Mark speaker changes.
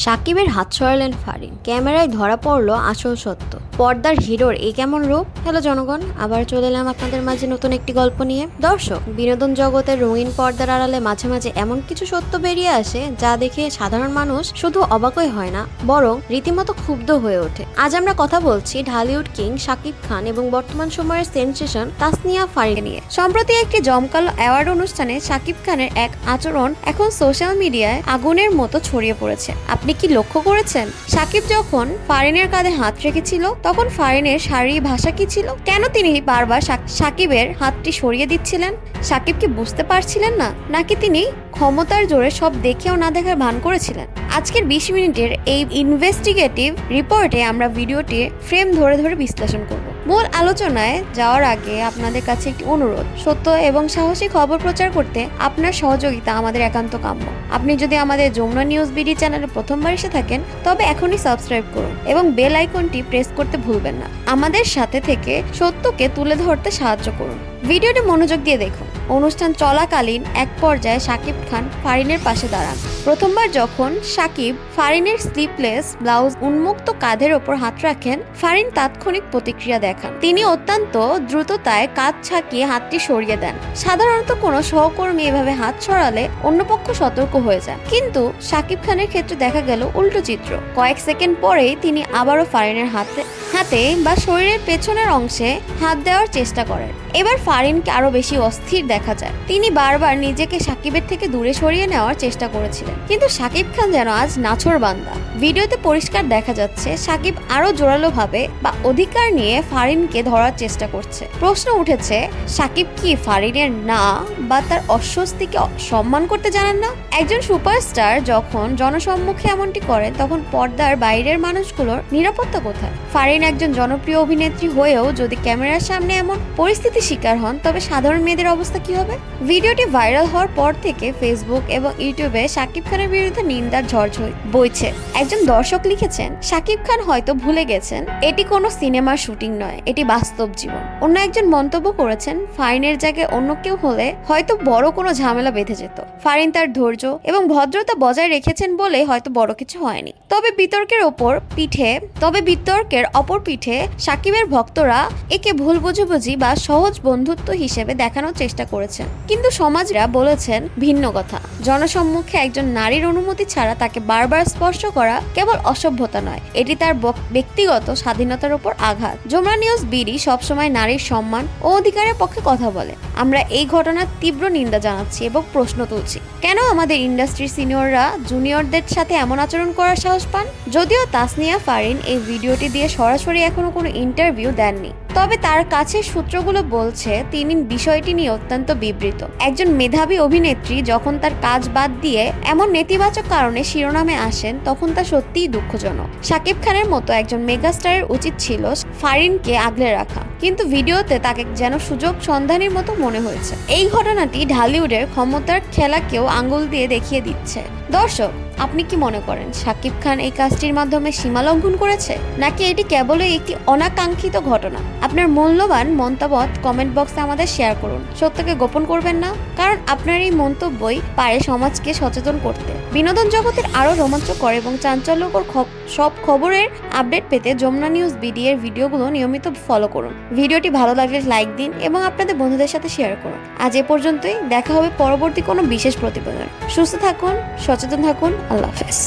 Speaker 1: সাকিবের হাত ছড়ালেন ফারিন, ক্যামেরায় ধরা পড়লো আসল সত্য। পর্দার হিরোর এই কেমন রূপ। হ্যালো জনগণ, আবার চলে এলাম আপনাদের মাঝে নতুন একটি গল্প নিয়ে। দর্শক, বিনোদন জগতের রঙিন পর্দার আড়ালে মাঝে মাঝে এমন কিছু সত্য বেরিয়ে আসে যা দেখে সাধারণ মানুষ শুধু অবাকই হয় না, বরং রীতিমতো ক্ষুব্ধ হয়ে ওঠে। আজ আমরা কথা বলছি ঢালিউড কিং শাকিব খান এবং বর্তমান সময়ের সেনসেশন তাসনিয়া ফারিন নিয়ে। সম্প্রতি একটি জমকালো অ্যাওয়ার্ড অনুষ্ঠানে শাকিব খানের এক আচরণ এখন সোশ্যাল মিডিয়ায় আগুনের মতো ছড়িয়ে পড়েছে। আপনি কি লক্ষ্য করেছেন, শাকিব যখন ফারিনের কাঁধে হাত রেখেছিল তখন ফারিনের শারীরিক ভাষা কি ছিল? কেন তিনি বারবার শাকিবের হাতটি সরিয়ে দিচ্ছিলেন? শাকিব কি বুঝতে পারছিলেন না, নাকি তিনি ক্ষমতার জোরে সব দেখেও না দেখার ভান করেছিলেন? আজকের 20 মিনিটের এই ইনভেস্টিগেটিভ রিপোর্টে আমরা ভিডিওটি ফ্রেম ধরে ধরে বিশ্লেষণ করব। মূল আলোচনায় যাওয়ার আগে আপনাদের কাছে একটি অনুরোধ, সত্য এবং সাহসী খবর প্রচার করতে আপনার সহযোগিতা আমাদের একান্ত কাম্য। আপনি যদি আমাদের যমুনা নিউজ বিডি চ্যানেলে প্রথমবার এসে থাকেন তবে এখনই সাবস্ক্রাইব করুন এবং বেল আইকনটি প্রেস করতে ভুলবেন না। আমাদের সাথে থেকে সত্যকে তুলে ধরতে সাহায্য করুন। ভিডিওটি মনোযোগ দিয়ে দেখুন। অনুষ্ঠান চলাকালীন এক পর্যায়ে শাকিব খান ফারিনের পাশে দাঁড়ান। প্রথমবার যখন শাকিব ফারিনের স্লিপলেস ব্লাউজ উন্মুক্ত কাঁধের ওপর হাত রাখেন, ফারিন তাৎক্ষণিক প্রতিক্রিয়া দেখান। তিনি অত্যন্ত দ্রুততায় কাঁধ ছাকিয়ে হাতটি সরিয়ে দেন। সাধারণত কোনো সহকর্মী এভাবে হাত সরালে অন্য পক্ষ সতর্ক হয়ে যান, কিন্তু শাকিব খানের ক্ষেত্রে দেখা গেল উল্টো চিত্র। কয়েক সেকেন্ড পরেই তিনি আবারও ফারিনের হাতে বা শরীরের পেছনের অংশে হাত দেওয়ার চেষ্টা করেন। এবার ফারিনকে আরো বেশি অস্থির দেখা যায়। তিনি বারবার নিজেকে শাকিবের থেকে দূরে সরিয়ে নেওয়ার চেষ্টা করেছিলেন, কিন্তু শাকিব খান যেন আজ নাছোড়বান্দা। ভিডিওতে পরিষ্কার দেখা যাচ্ছে শাকিব আরো জোরালো ভাবে বা অধিকার নিয়ে ফারিনকে ধরার চেষ্টা করছে। প্রশ্ন উঠেছে, শাকিব কি ফারিনের না বা তার অস্বস্তিকে সম্মান করতে জানেন না? একজন সুপারস্টার যখন জনসম্মুখে এমনটি করেন তখন পর্দার বাইরের মানুষগুলোর নিরাপত্তা কোথায়? ফারিন একজন জনপ্রিয় অভিনেত্রী হয়েও যদি ক্যামেরার সামনে এমন পরিস্থিতি শিকার হন তবে সাধারণ মেয়েদের অবস্থা কি হবে? ভিডিওটি ভাইরাল হওয়ার পর থেকে ফেসবুক এবং ইউটিউবে শাকিব খানের বিরুদ্ধে নিন্দার ঝড় বইছে। একজন দর্শক লিখেছেন, শাকিব খান হয়তো ভুলে গেছেন এটি কোনো সিনেমার শুটিং নয়, এটি বাস্তব জীবন। অন্য একজন মন্তব্য করেছেন, ফারিনের জায়গায় অন্য কেউ হলে হয়তো বড় কোনো ঝামেলা বেঁধে যেত। ফারিন তার ধৈর্য এবং ভদ্রতা বজায় রেখেছেন বলে হয়তো বড় কিছু হয়নি। তবে বিতর্কের অপর পিঠে শাকিবের ভক্তরা একে ভুল বুঝাবুঝি বা সহজ বন্ধুত্ব হিসেবে দেখানোর চেষ্টা করেছেন, কিন্তু সমাজরা বলেছেন ভিন্ন কথা। জনসম্মুখে একজন নারীর অনুমতি ছাড়া তাকে বারবার স্পর্শ করা কেবল অসভ্যতা নয়, এটি তার ব্যক্তিগত স্বাধীনতার উপর আঘাত। যমুনা নিউজ বিডি সবসময় নারীর সম্মান ও অধিকারের পক্ষে কথা বলে। আমরা এই ঘটনার তীব্র নিন্দা জানাচ্ছি এবং প্রশ্ন তুলছি, কেন আমাদের ইন্ডাস্ট্রির সিনিয়ররা জুনিয়রদের সাথে এমন আচরণ করার সাহস পান? যদিও তাসনিয়া ফারিন এই ভিডিওটি দিয়ে সরাসরি এখনো কোনো ইন্টারভিউ দেননি, তবে তার কাছে সূত্রগুলো বলছে তিনি বিষয়টি নিয়ে অত্যন্ত বিবৃত। একজন মেধাবী অভিনেত্রী যখন তার কাজ বাদ দিয়ে এমন নেতিবাচক কারণে শিরোনামে আসেন তখন তা সত্যিই দুঃখজনক। শাকিব খানের মতো একজন মেগাস্টারের উচিত ছিল ফারিনকে আগলে রাখা, কিন্তু ভিডিওতে তাকে যেন সুযোগ সন্ধানীর মতো মনে হয়েছে। এই ঘটনাটি ঢালিউডের ক্ষমতার খেলাকেও আঙ্গুল দিয়ে দেখিয়ে দিচ্ছে। দর্শক, আপনি কি মনে করেন শাকিব খান এই কাজটির মাধ্যমে সীমা লঙ্ঘন করেছে, নাকি এটি কেবলই একটি অনাকাঙ্ক্ষিত ঘটনা? আপনার মূল্যবান মন্তব্য কমেন্ট বক্সে আমাদের শেয়ার করুন। সত্যকে গোপন করবেন না, কারণ আপনার এই মন্তব্যই পারে সমাজকে সচেতন করতে। বিনোদন জগতের আরো রোমাঞ্চকর এবং চাঞ্চল্যকর সব খবরের আপডেট পেতে যমুনা নিউজ বিডি এর ভিডিওগুলো নিয়মিত ফলো করুন। ভিডিওটি ভালো লাগলে লাইক দিন এবং আপনাদের বন্ধুদের সাথে শেয়ার করুন। আজ এ পর্যন্তই, দেখা হবে পরবর্তী কোনো বিশেষ প্রতিবেদন। সুস্থ থাকুন, সচেতন থাকুন, আল্লাহ হাফেজ।